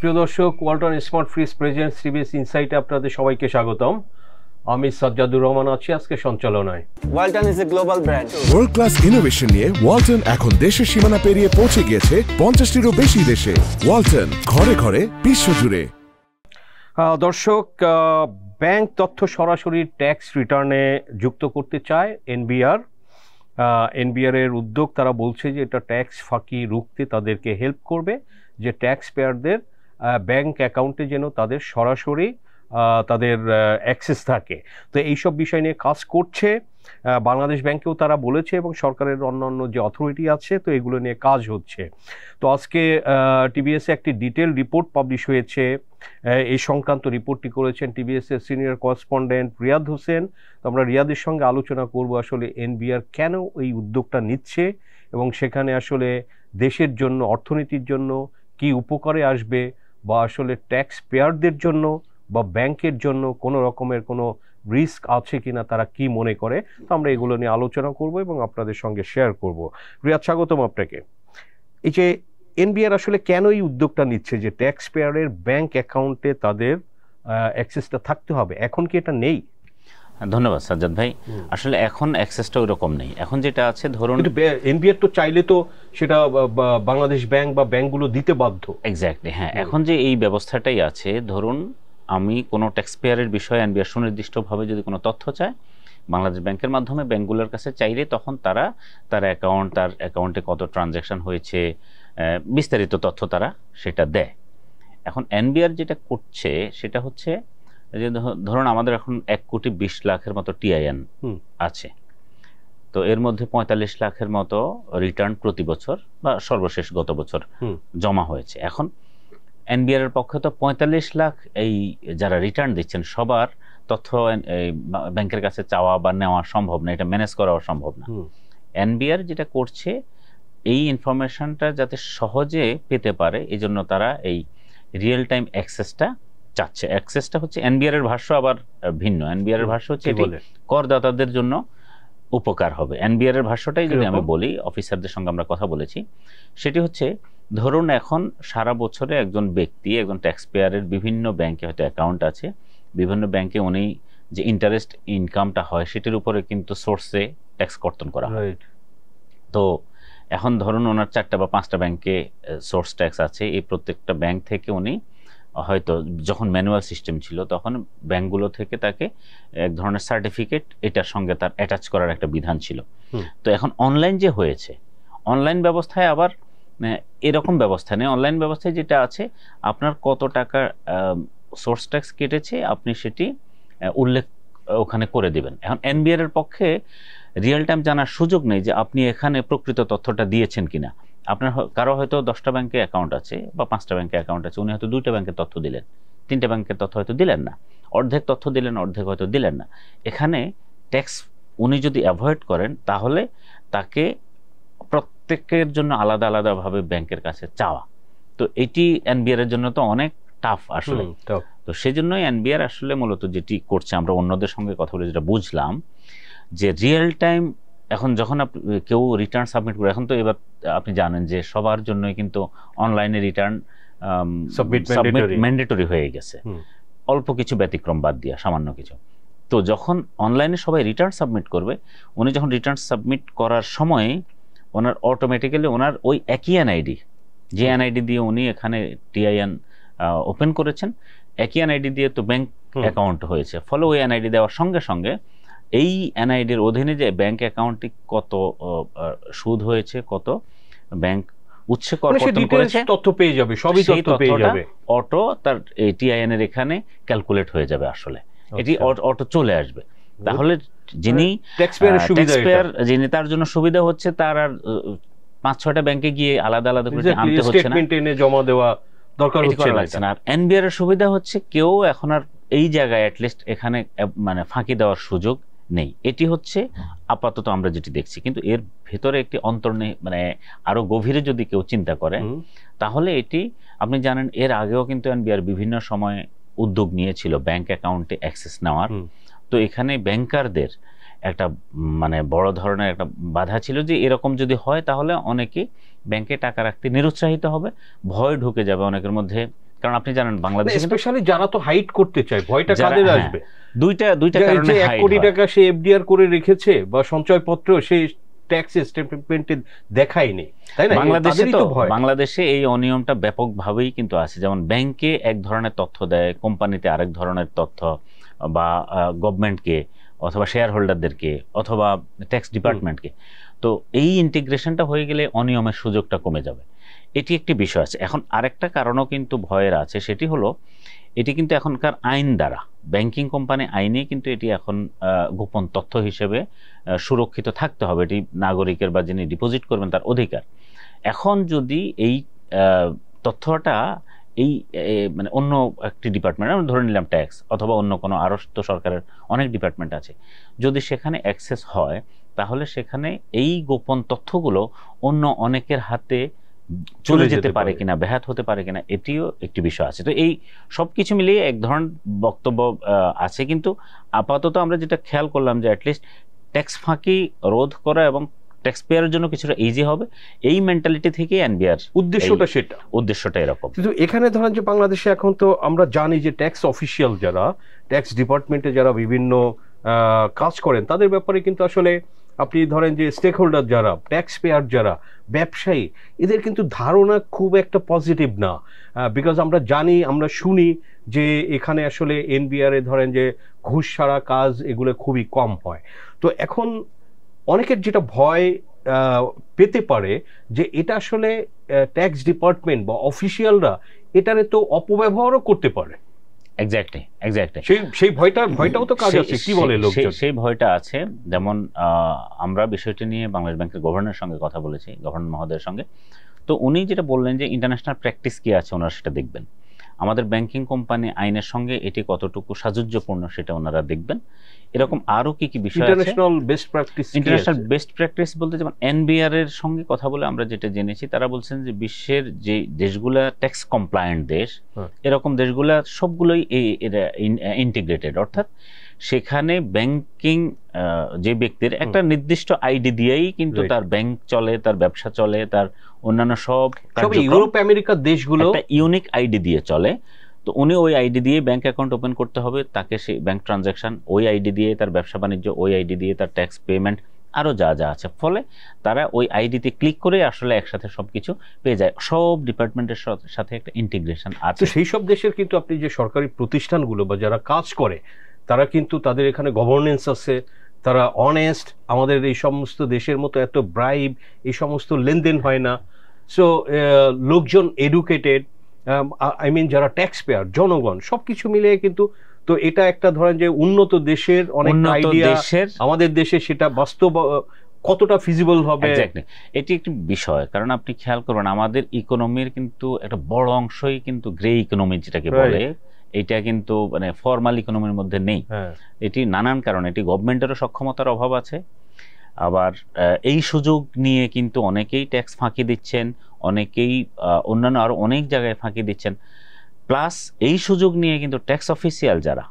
প্রিয় দর্শক, Walton smart fridge presents TVS ইনসাইটে আপনাদের সবাইকে স্বাগতম। আমি সাজ্জাদুর রহমান আছি আজকে সঞ্চালনায়। Walton is a global brand. World class innovation নিয়ে ওয়ালটন এখন দেশের সীমানা পেরিয়ে পৌঁছে গিয়েছে 50টিরও বেশি দেশে। ওয়ালটন, ঘরে ঘরে বিশ্বজুড়ে। দর্শক, ব্যাংক তথ্য সরাসরি ট্যাক্স রিটার্নে যুক্ত করতে চায় এনবিআর। এর উদ্যোগ, তারা বলছে যে এটা ট্যাক্স ফাঁকি রুখতে তাদেরকে হেল্প করবে, যে ট্যাক্স পেয়ারদের ব্যাংক অ্যাকাউন্টে যেন তাদের সরাসরি তাদের অ্যাক্সেস থাকে। তো এইসব বিষয় নিয়ে কাজ করছে বাংলাদেশ ব্যাংকেও, তারা বলেছে, এবং সরকারের অন্যান্য যে অথরিটি আছে, তো এগুলো নিয়ে কাজ হচ্ছে। তো আজকে টিভিএসে একটি ডিটেল রিপোর্ট পাবলিশ হয়েছে। এই সংক্রান্ত রিপোর্টটি করেছেন টিভিএসের সিনিয়র করেসপন্ডেন্ট রিয়াদ হোসেন। তো আমরা রিয়াদের সঙ্গে আলোচনা করব আসলে এনবিআর কেন এই উদ্যোগটা নিচ্ছে, এবং সেখানে আসলে দেশের জন্য, অর্থনীতির জন্য কি উপকারে আসবে, বা আসলে ট্যাক্স পেয়ারদের জন্য বা ব্যাংকের জন্য কোনো রকমের কোনো রিস্ক আছে কিনা, তারা কি মনে করে। তো আমরা এগুলো নিয়ে আলোচনা করব এবং আপনাদের সঙ্গে শেয়ার করব। রিয়াদ, স্বাগতম আপনাকে। এই যে এনবিআর আসলে কেন এই উদ্যোগটা নিচ্ছে যে ট্যাক্স পেয়ারের ব্যাংক অ্যাকাউন্টে তাদের অ্যাক্সেসটা থাকতে হবে, এখন কি এটা নেই? ধন্যবাদ সাজ্জাদ ভাই। আসলে এখন অ্যাক্সেসটা ওইরকম নেই। এখন যেটা আছে, ধরুন এনবিআর তো চাইলে তো সেটা বাংলাদেশ ব্যাংক বা ব্যাংকগুলো দিতে বাধ্য। এক্স্যাক্টলি, হ্যাঁ। এখন যে এই ব্যবস্থাটাই আছে, ধরুন আমি কোনো ট্যাক্স পেয়ারের বিষয়ে এনবিআর সুনির্দিষ্টভাবে যদি কোনো তথ্য চায়, বাংলাদেশ ব্যাংকের মাধ্যমে ব্যাংকগুলোর কাছে চাইলে তখন তার অ্যাকাউন্টে কত ট্রানজ্যাকশন হয়েছে, বিস্তারিত তথ্য তারা সেটা দেয়। এখন এনবিআর যেটা করছে সেটা হচ্ছে যে, ধরুন আমাদের এখন 1,20,00,000-এর মতো টিআইএন আছে। তো এর মধ্যে 45 লাখের মতো রিটার্ন প্রতি বছর বা সর্বশেষ গত বছর জমা হয়েছে। এখন এনবিআর এর পক্ষে তো 45 লাখ এই যারা রিটার্ন দিচ্ছেন সবার তথ্য ব্যাংকের কাছে চাওয়া বা নেওয়া সম্ভব না, এটা ম্যানেজ করাও সম্ভব না। এনবিআর যেটা করছে, এই ইনফরমেশনটা যাতে সহজে পেতে পারে, এই জন্য তারা এই রিয়েল টাইম অ্যাক্সেসটা চাচ্ছে। অ্যাক্সেসটা হচ্ছে এনবিআর এর ভাষ্য আবার ভিন্ন। এনবিআর এর ভাষ্য হচ্ছে এটি করদাতাদের জন্য উপকার হবে। এনবিআর এর ভাষ্যটাই যদি আমি বলি, অফিসারদের সঙ্গে আমরা কথা বলেছি, সেটি হচ্ছে, ধরুন এখন সারা বছরে একজন ব্যক্তি, একজন ট্যাক্স পেয়ারের বিভিন্ন ব্যাংকে হয়তো অ্যাকাউন্ট আছে, বিভিন্ন ব্যাংকে উনি যে ইন্টারেস্ট ইনকামটা হয় সেটির উপরে কিন্তু সোর্সে ট্যাক্স কর্তন করা হয়। তো এখন ধরুন ওনার 4টা বা 5টা ব্যাংকে সোর্স ট্যাক্স আছে। এই প্রত্যেকটা ব্যাংক থেকে উনি হয়তো, যখন ম্যানুয়াল সিস্টেম ছিল তখন ব্যাংকগুলো থেকে তাকে এক ধরনের সার্টিফিকেট এটার সঙ্গে তার অ্যাটাচ করার একটা বিধান ছিল। তো এখন অনলাইন যে হয়েছে, অনলাইন ব্যবস্থায় আবার এরকম ব্যবস্থা নেই। অনলাইন ব্যবস্থায় যেটা আছে, আপনার কত টাকা সোর্স ট্যাক্স কেটেছে আপনি সেটি উল্লেখ ওখানে করে দিবেন। এখন এনবিআর এর পক্ষে রিয়েল টাইম জানার সুযোগ নেই যে আপনি এখানে প্রকৃত তথ্যটা দিয়েছেন কিনা। আপনার কারো হয়তো 10টা ব্যাংকে অ্যাকাউন্ট আছে বা 5টা ব্যাংকে অ্যাকাউন্ট আছে, উনি হয়তো 2টা ব্যাংকের তথ্য দিলেন, 3টে ব্যাংকের তথ্য হয়তো দিলেন না, অর্ধেক তথ্য দিলেন, অর্ধেক হয়তো দিলেন না। এখানে ট্যাক্স উনি যদি অ্যাভয়েড করেন, তাহলে তাকে প্রত্যেকের জন্য আলাদা আলাদাভাবে ব্যাংকের কাছে চাওয়া, তো এটি এনবিআর এর জন্য তো অনেক টাফ আসলে। তো সেজন্যই এনবিআর আসলে মূলত যেটি করছে, আমরা অন্যদের সঙ্গে কথা বলে যেটা বুঝলাম, যে রিয়েল টাইম এখন যখন কেউ রিটার্ন সাবমিট করে, এখন তো এবার আপনি জানেন যে সবার জন্যই কিন্তু অনলাইনে রিটার্ন সাবমিট ম্যান্ডেটরি হয়ে গেছে, অল্প কিছু ব্যতিক্রম বাদ দিয়া, সামান্য কিছু। তো যখন অনলাইনে সবাই রিটার্ন সাবমিট করবে, উনি যখন রিটার্ন সাবমিট করার সময় ওনার অটোমেটিক্যালি ওনার ওই একই এনআইডি, যে এনআইডি দিয়ে উনি এখানে টিআইএন ওপেন করেছেন, একই এনআইডি দিয়ে তো ব্যাংক অ্যাকাউন্ট হয়েছে। ফলে ওই এনআইডি দেওয়ার সঙ্গে সঙ্গে এই এনআইডির অধীনে যে ব্যাংক অ্যাকাউন্টটি কত সুদ হয়েছে, কত ব্যাংক উৎসে কর কর্তন করেছে, তথ্য পেয়ে যাবে, সবই তথ্য পেয়ে যাবে। অটো তার টিআইএন এর এখানে ক্যালকুলেট হয়ে যাবে, আসলে এটি অটো চলে আসবে। তাহলে যিনি ট্যাক্স পেয়ার, যিনি তার জন্য সুবিধা হচ্ছে, তার আর 5-6টা ব্যাংকে গিয়ে আলাদা আলাদা করে আনতে হচ্ছে না, জমা দেওয়া দরকার হচ্ছে না। আর এনবিআর এর সুবিধা হচ্ছে, কেউ এখন আর এই জায়গায় অ্যাটলিস্ট এখানে মানে ফাঁকি দেওয়ার সুযোগ নেই। এটি হচ্ছে আপাতত আমরা যেটি দেখছি, কিন্তু এর ভেতরে একটি অন্তর্নিহিত, মানে আরো গভীরে যদি কেউ চিন্তা করে, তাহলে এটি আপনি জানেন, এর আগেও কিন্তু এনবিআর বিভিন্ন সময় উদ্যোগ নিয়েছিল ব্যাংক অ্যাকাউন্টে অ্যাক্সেস নেওয়ার। তো এখানে ব্যাংকারদের একটা মানে বড় ধরনের একটা বাধা ছিল যে এরকম যদি হয় তাহলে অনেকে ব্যাংকে টাকা রাখতে নিরুৎসাহিত হবে, ভয় ঢুকে যাবে অনেকের মধ্যে, কারণ আপনি জানেন বাংলাদেশে স্পেশালি যারা তো হাইড করতে চায়, ভয়টা কাদের আসবে? দুইটা কারণে 1 কোটি টাকা সে এফডিআর করে রেখেছে বা সঞ্চয়পত্র সে ট্যাক্স স্টেটমেন্টে দেখায়নি, তাই না? বাংলাদেশে এই অনিয়মটা ব্যাপকভাবেই কিন্তু আছে। যেমন ব্যাংকে এক ধরনের তথ্য দেয়, কোম্পানিতে আরেক ধরনের তথ্য, বা গভর্নমেন্টকে অথবা শেয়ার হোল্ডারদেরকে অথবা ট্যাক্স ডিপার্টমেন্টকে। তো এই ইন্টিগ্রেশনটা হয়ে গেলে অনিয়মের সুযোগটা কমে যাবে, এটি একটি বিষয় আছে। এখন আরেকটা কারণও কিন্তু ভয়ের আছে, সেটি হলো এটি কিন্তু এখনকার আইন দ্বারা, ব্যাংকিং কোম্পানি আইনে কিন্তু এটি এখন গোপন তথ্য হিসেবে সুরক্ষিত থাকতে হবে। এটি নাগরিকের বা যিনি ডিপোজিট করবেন তার অধিকার। এখন যদি এই তথ্যটা এই মানে অন্য একটি ডিপার্টমেন্ট, আমরা ধরে নিলাম ট্যাক্স অথবা অন্য কোনো, আরও তো সরকারের অনেক ডিপার্টমেন্ট আছে, যদি সেখানে অ্যাক্সেস হয় তাহলে সেখানে এই গোপন তথ্যগুলো অন্য অনেকের হাতে চলে যেতে পারে কিনা, ব্যাহত হতে পারে কিনা, এটিও একটি বিষয় আছে। তো এই সব কিছু মিলিয়ে এক ধরনের বক্তব্য আছে। কিন্তু আপাতত আমরা যেটা খেয়াল করলাম যে অ্যাটলিস্ট ট্যাক্স ফাঁকি রোধ করা এবং ট্যাক্স পেয়ারের জন্য কিছুটা ইজি হবে, এই মেন্টালিটি থেকে এনবিআর উদ্দেশ্যটা এরকম। কিন্তু এখানে ধরেন যে বাংলাদেশে এখন তো আমরা জানি যে ট্যাক্স অফিসিয়াল যারা, ট্যাক্স ডিপার্টমেন্টে যারা বিভিন্ন কাজ করেন, তাদের ব্যাপারে কিন্তু আসলে আপনি ধরেন যে স্টেক হোল্ডার যারা, ট্যাক্স পেয়ার যারা, ব্যবসায়ী, এদের কিন্তু ধারণা খুব একটা পজিটিভ না। বিকজ আমরা জানি, আমরা শুনি যে এখানে আসলে এনবিআর এ ধরেন যে ঘুষ ছাড়া কাজ এগুলো খুবই কম হয়। তো এখন অনেকের যেটা ভয় পেতে পারে যে এটা আসলে ট্যাক্স ডিপার্টমেন্ট বা অফিসিয়ালরা এটারে তো অপব্যবহারও করতে পারে। এক্স্যাক্টলি সেই ভয়টাও তো কাজ আছে, কি বলে লোকজন? সেই ভয়টা আছে। যেমন আমরা বিষয়টি নিয়ে বাংলাদেশ ব্যাংকের গভর্নরের সঙ্গে কথা বলেছি, গভর্নর মহোদয়ের সঙ্গে। তো উনি যেটা বললেন যে ইন্টারন্যাশনাল প্র্যাকটিস কি আছে ওনারা সেটা দেখবেন, আমাদের ব্যাংকিং কোম্পানি আইনের সঙ্গে এটি কতটুকু সাযুজ্যপূর্ণ সেটা ওনারা দেখবেন। এরকম আরো কি কি বিষয় আছে, ইন্টারন্যাশনাল বেস্ট প্র্যাকটিস বলতে যেমন এনবিআর এর সঙ্গে কথা বলে আমরা যেটা জেনেছি, তারা বলছেন যে বিশ্বের যে দেশগুলা ট্যাক্স কমপ্লায়েন্ট দেশ, এরকম দেশগুলা সবগুলোই ইন্টিগ্রেটেড, অর্থাৎ সেখানে ব্যাংকিং যে ব্যক্তির একটা নির্দিষ্ট আইডি দিয়েই কিন্তু তার ব্যাংক চলে, তার ব্যবসা চলে, তার অন্যান্য সব ইউরোপ আমেরিকার দেশগুলো একটা ইউনিক আইডি দিয়ে চলে। তো উনি ওই আইডি দিয়ে ব্যাংক অ্যাকাউন্ট ওপেন করতে হবে, তাকে সেই ব্যাংক ট্রানজাকশন ওই আইডি দিয়ে, তার ব্যবসা বাণিজ্য ওই আইডি দিয়ে, তার ট্যাক্স পেমেন্ট আরও যা যা আছে, ফলে তারা ওই আইডিতে ক্লিক করে আসলে একসাথে সবকিছু পেয়ে যায়। সব ডিপার্টমেন্টের সাথে একটা ইন্টিগ্রেশন আছে। সেই সব দেশের কিন্তু আপনি যে সরকারি প্রতিষ্ঠানগুলো বা যারা কাজ করে, তারা কিন্তু তাদের এখানে গভর্নেন্স আছে, তারা অনেস্ট। আমাদের এই সমস্ত দেশের মতো এত ব্রাইব, এই সমস্ত লেনদেন হয় না। সো লোকজন এডুকেটেড, আই মিন যারা ট্যাক্স পেয়ার, জনগণ, সবকিছু মিলিয়ে কিন্তু, তো এটা একটা ধরেন যে উন্নত দেশের অনেক আইডিয়া, আমাদের দেশে সেটা বাস্তব কতটা ফিজিবল হবে, এটি একটি বিষয়। কারণ আপনি খেয়াল করবেন আমাদের ইকোনমির কিন্তু একটা বড় অংশই কিন্তু গ্রে ইকোনমি যেটাকে বলে, এটা কিন্তু মানে ফর্মাল ইকোনমির মধ্যে নেই। এটি নানান কারণ, এটি গভর্নমেন্টেরও সক্ষমতার অভাব আছে, আবার এই সুযোগ নিয়ে কিন্তু অনেকেই ট্যাক্স ফাঁকি দিচ্ছেন, অনেকেই অন্যান্য আরো অনেক জায়গায় ফাঁকি দিচ্ছেন। প্লাস এই সুযোগ নিয়ে কিন্তু ট্যাক্স অফিসিয়াল যারা,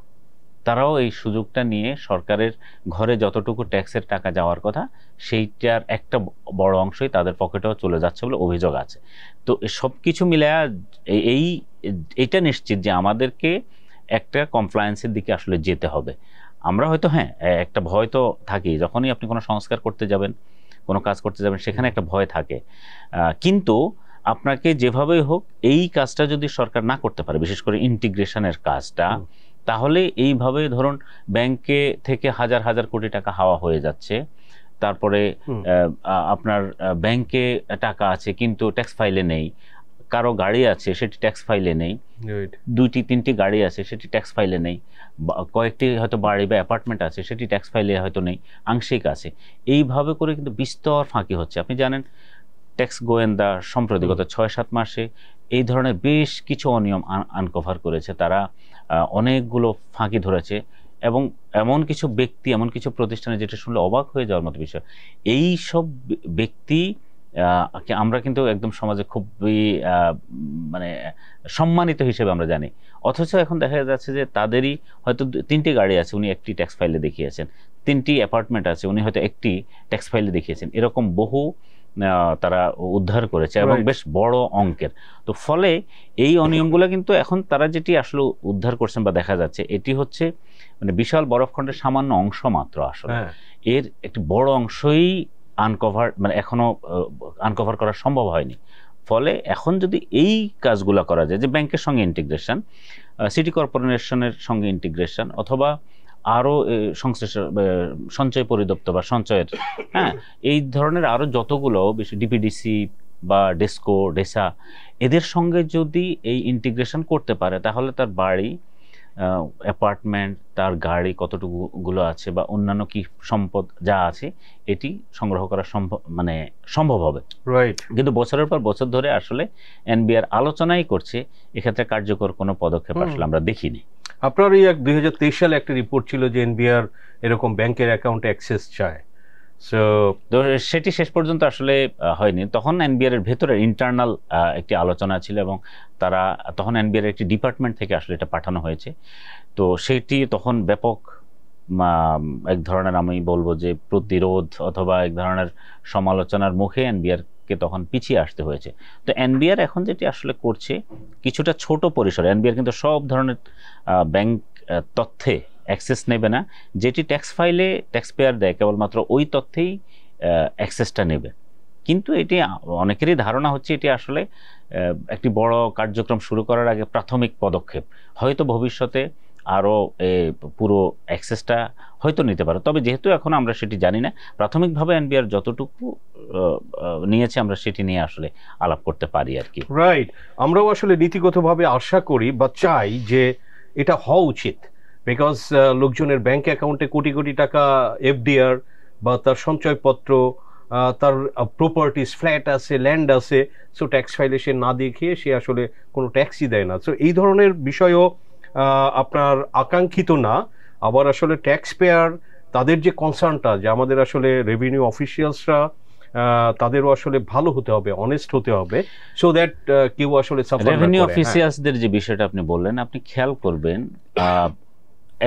তারাও এই সুযোগটা নিয়ে সরকারের ঘরে যতটুকু ট্যাক্সের টাকা যাওয়ার কথা সেইটার একটা বড় অংশই তাদের পকেটেও চলে যাচ্ছে বলে অভিযোগ আছে। তো সব কিছু মিলে এইটা নিশ্চিত যে আমাদেরকে একটা কমপ্লায়েন্সের দিকে আসলে যেতে হবে। আমরা হয়তো একটা ভয় তো থাকেই, যখনই আপনি কোনো সংস্কার করতে যাবেন, কোনো কাজ করতে যাবেন, সেখানে একটা ভয় থাকে। কিন্তু আপনাকে যেভাবেই হোক এই কাজটা যদি সরকার না করতে পারে, বিশেষ করে ইন্টিগ্রেশনের কাজটা, তাহলে এইভাবে ধরুন ব্যাংকে থেকে হাজার হাজার কোটি টাকা হাওয়া হয়ে যাচ্ছে, তারপরে আপনার ব্যাংকে টাকা আছে কিন্তু ট্যাক্স ফাইলে নেই, কারো গাড়ি আছে সেটি ট্যাক্স ফাইলে নেই, 2-3টি গাড়ি আছে সেটি ট্যাক্স ফাইলে নেই, কয়েকটি হয়তো বাড়ি বা অ্যাপার্টমেন্ট আছে সেটি ট্যাক্স ফাইলে হয়তো নেই, আংশিক আছে। এইভাবে করে কিন্তু বিস্তর ফাঁকি হচ্ছে। আপনি জানেন ট্যাক্স গোয়েন্দা সম্প্রতি গত 6-7 মাসে এই ধরনের বেশ কিছু অনিয়ম আনকভার করেছে, তারা অনেকগুলো ফাঁকি ধরেছে, এবং এমন কিছু ব্যক্তি, এমন কিছু প্রতিষ্ঠানে, যেটা শুনলে অবাক হয়ে যাওয়ার মতো বিষয়, এই সব ব্যক্তি আমরা কিন্তু একদম সমাজে খুবই মানে সম্মানিত হিসেবে আমরা জানি, অথচ এখন দেখা যাচ্ছে যে তাদেরই হয়তো 3টি গাড়ি আছে, উনি একটি ট্যাক্স ফাইলে দেখিয়েছেন, 3টি অ্যাপার্টমেন্ট আছে, উনি হয়তো একটি ট্যাক্স ফাইলে দেখিয়েছেন। এরকম বহু তারা উদ্ধার করেছে এবং বেশ বড় অঙ্কের। তো ফলে এই অনিয়মগুলো কিন্তু এখন তারা যেটি আসলে উদ্ধার করছেন বা দেখা যাচ্ছে, এটি হচ্ছে মানে বিশাল বরফখণ্ডের সামান্য অংশ মাত্র। আসলে এর একটি বড় অংশই আনকভার, মানে এখনো আনকভার করা সম্ভব হয়নি। ফলে এখন যদি এই কাজগুলো করা যায়, যে ব্যাংকের সঙ্গে ইন্টিগ্রেশন, সিটি কর্পোরেশনের সঙ্গে ইন্টিগ্রেশন, অথবা আরও সংশ্লিষ্ট সঞ্চয় পরিদপ্তর বা সঞ্চয়ের, হ্যাঁ, এই ধরনের আরও যতগুলো বেশি ডিপিডিসি বা ডেসকো, ডেসা, এদের সঙ্গে যদি এই ইন্টিগ্রেশন করতে পারে, তাহলে তার বাড়ি, অ্যাপার্টমেন্ট, তার গাড়ি কতটুকুগুলো আছে বা অন্যান্য কি সম্পদ যা আছে, এটি সংগ্রহ করা সম্ভব হবে। রাইট। কিন্তু বছরের পর বছর ধরে আসলে এনবিআর আলোচনাই করছে, এক্ষেত্রে কার্যকর কোনো পদক্ষেপ আসলে আমরা দেখিনি। আপনার এই 2023 সালে একটা রিপোর্ট ছিল যে এনবিআর এরকম ব্যাংকের অ্যাকাউন্টে অ্যাক্সেস চায়, তো সেটি শেষ পর্যন্ত আসলে হয়নি। তখন এনবিআর এর ভেতরে ইন্টারনাল একটি আলোচনা ছিল এবং তারা তখন এনবিআর একটি ডিপার্টমেন্ট থেকে আসলে এটা পাঠানো হয়েছে। তো সেটি তখন ব্যাপক এক ধরনের, আমি বলবো যে প্রতিরোধ অথবা এক ধরনের সমালোচনার মুখে এনবিআরকে তখন পিছিয়ে আসতে হয়েছে। তো এনবিআর এখন যেটি আসলে করছে, কিছুটা ছোট পরিসরে, এনবিআর কিন্তু সব ধরনের ব্যাংক তথ্যে অ্যাক্সেস নেবে না, যেটি ট্যাক্স ফাইলে ট্যাক্স পেয়ার দেয় কেবলমাত্র ওই তথ্যেই অ্যাক্সেসটা নেবে। কিন্তু এটি অনেকেরই ধারণা হচ্ছে এটি আসলে একটি বড় কার্যক্রম শুরু করার আগে প্রাথমিক পদক্ষেপ। হয়তো ভবিষ্যতে আরও পুরো অ্যাক্সেসটা হয়তো নিতে পারে, তবে যেহেতু এখন আমরা সেটি জানি না, প্রাথমিকভাবে এনবিআর যতটুকু নিয়েছে আমরা সেটি নিয়ে আসলে আলাপ করতে পারি আর কি। রাইট। আমরাও আসলে নীতিগতভাবে আশা করি বা চাই যে এটা হওয়া উচিত, বিকজ লোকজনের ব্যাংক অ্যাকাউন্টে কোটি কোটি টাকা এফডিআর বা তার সঞ্চয়পত্র, তার প্রপার্টিস, ফ্ল্যাট আছে, ল্যান্ড আছে, সো ট্যাক্স ফাইলে সে না দেখিয়ে সে আসলে কোনো ট্যাক্সই দেয় না। সো এই ধরনের বিষয়ও আপনার আকাঙ্ক্ষিত না। আবার আসলে ট্যাক্স পেয়ার তাদের যে কনসার্নটা, যে আমাদের আসলে রেভিনিউ অফিসিয়ালসরা তাদেরও আসলে ভালো হতে হবে, অনেস্ট হতে হবে, সো দ্যাট কেউ আসলে রেভিনিউ অফিসিয়ালসদের যে বিষয়টা আপনি বললেন, আপনি খেয়াল করবেন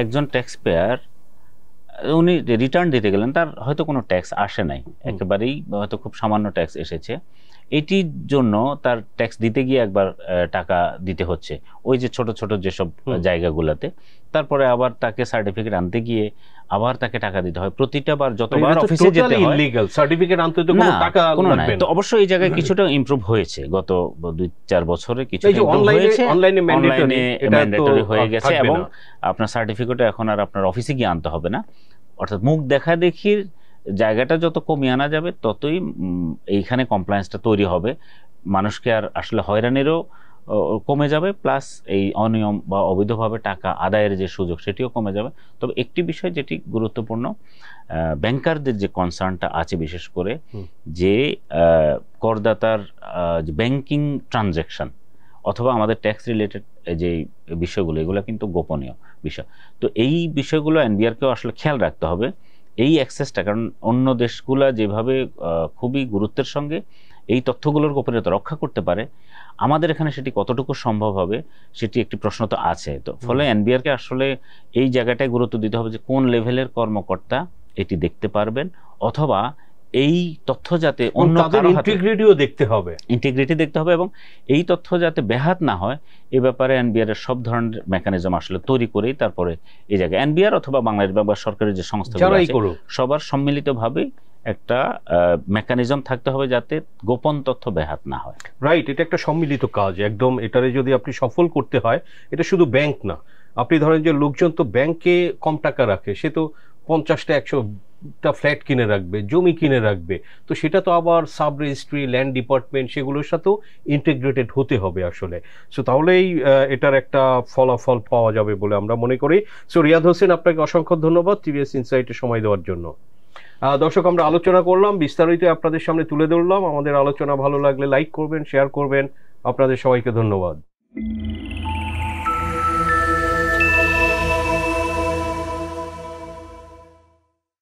একজন ট্যাক্স পেয়ার উনি রিটার্ন দিতে গেলেন, তার হয়তো কোনো ট্যাক্স আসে নাই, একেবারেই হয়তো খুব সামান্য ট্যাক্স এসেছে, এটির জন্য তার ট্যাক্স দিতে গিয়ে একবার টাকা দিতে হচ্ছে ওই যে ছোট ছোট যেসব জায়গাগুলোতে, তারপরে আবার তাকে সার্টিফিকেট আনতে গিয়ে আবার তাকে টাকা দিতে হয় প্রতিটা বার, যতবার অফিসে যেতে হয়। ইলিগাল সার্টিফিকেট আনতে তো কোনো টাকা লাগবে না। তো অবশ্যই এই জায়গায় কিছুটা ইমপ্রুভ হয়েছে গত 2-4 বছরে, কিছু অনলাইনে ম্যান্ডেটরি হয়ে গেছে এবং আপনার সার্টিফিকেট এখন আর আপনার অফিসে গিয়ে আনতে হবে না। অর্থাৎ মুখ দেখা দেখির জায়গাটা যত কমিয়ে আনা যাবে ততই এইখানে কমপ্লায়েন্সটা তৈরি হবে, মানুষকে আর আসলে হয়রানিরও কমে যাবে, প্লাস এই অনিয়ম বা অবৈধভাবে টাকা আদায়ের যে সুযোগ সেটিও কমে যাবে। তবে একটি বিষয় যেটি গুরুত্বপূর্ণ, ব্যাংকারদের যে কনসার্নটা আছে বিশেষ করে, যে করদাতার ব্যাংকিং ট্রানজ্যাকশন অথবা আমাদের ট্যাক্স রিলেটেড যে বিষয়গুলো, এগুলো কিন্তু গোপনীয় বিষয়। তো এই বিষয়গুলো এনবিআরকেও আসলে খেয়াল রাখতে হবে, এই অ্যাক্সেসটা, কারণ অন্য দেশগুলো যেভাবে খুবই গুরুত্বের সঙ্গে এই তথ্যগুলোর গোপনীয়তা রক্ষা করতে পারে, আমাদের এখানে সেটি কতটুকু সম্ভব হবে সেটি একটি প্রশ্ন তো আছে। তো ফলে এনবিআরকে আসলে এই জায়গাটায় গুরুত্ব দিতে হবে যে কোন লেভেলের কর্মকর্তা এটি দেখতে পারবেন, অথবা এই তথ্য যাতে অন্য কারো হাতে, ইন্টিগ্রিটি দেখতে হবে এবং এই তথ্য যাতে ব্যাহাত না হয় এই ব্যাপারে এনবিআর এর সব ধরনের মেকানিজম আসলে তৈরি করেই তারপরে এই জায়গায় এনবিআর অথবা বাংলাদেশ ব্যাংক বা সরকারের যে সংস্থাগুলো আছে সবার সম্মিলিতভাবে একটা মেকানিজম থাকতে হবে যাতে গোপন তথ্য ব্যাহাত না হয়। রাইট, এটা একটা সম্মিলিত কাজ একদম। এটারে যদি আপনি সফল করতে হয়, এটা শুধু ব্যাংক না, আপনি ধরেন যে লোকজন তো ব্যাংকে কম টাকা রাখে, সে তো 50টা 100টা ফ্ল্যাট কিনে রাখবে, জমি কিনে রাখবে, তো সেটা তো আবার সাব রেজিস্ট্রি, ল্যান্ড ডিপার্টমেন্ট, সেগুলোর সাথেও ইন্টিগ্রেটেড হতে হবে আসলে। সো তাহলেই এটার একটা ফলাফল পাওয়া যাবে বলে আমরা মনে করি। সো রিয়াদ হোসেন, আপনাকে অসংখ্য ধন্যবাদ টিভিএস ইনসাইটে সময় দেওয়ার জন্য। দর্শক, আমরা আলোচনা করলাম, বিস্তারিত আপনাদের সামনে তুলে ধরলাম। আমাদের আলোচনা ভালো লাগলে লাইক করবেন, শেয়ার করবেন। আপনাদের সবাইকে ধন্যবাদ।